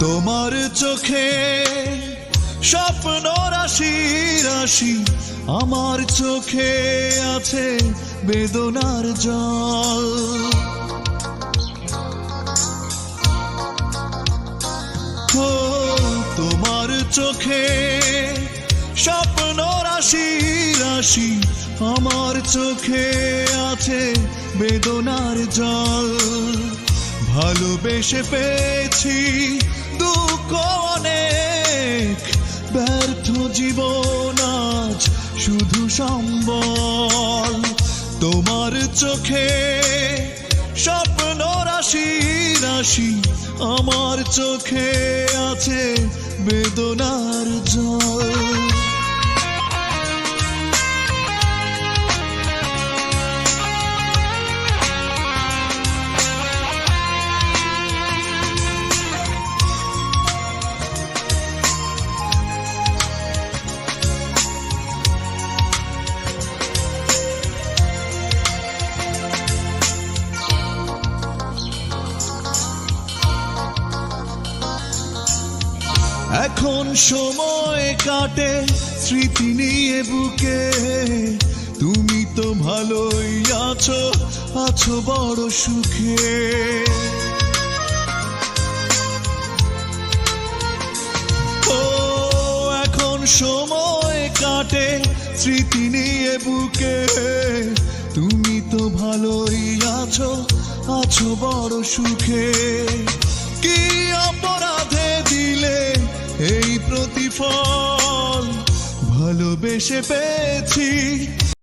তোমার চোখে স্বপ্ন রাশি রাশি, আমার চোখে আছে বেদনার জল। ও তোমার চোখে স্বপ্ন রাশি রাশি, আমার চোখে আছে বেদনার জল। ভালোবেসে পেয়েছি দুঃখ অনেক, ব্যর্থ জীবন আজ শুধু সম্বল। তোমার চোখে স্বপ্ন রাশি রাশি, আমার চোখে আছে বেদনার জল। এখন সময় কাটে স্মৃতি নিয়ে বুকে, তুমি তো ভালোই আছো, আছো বড় সুখে। ও এখন সময় কাটে স্মৃতি নিয়ে বুকে, তুমি তো ভালোই আছো, আছো বড় সুখে। কি অপরাধে দিলে এই প্রতিফল, ভালোবেসে পেয়েছি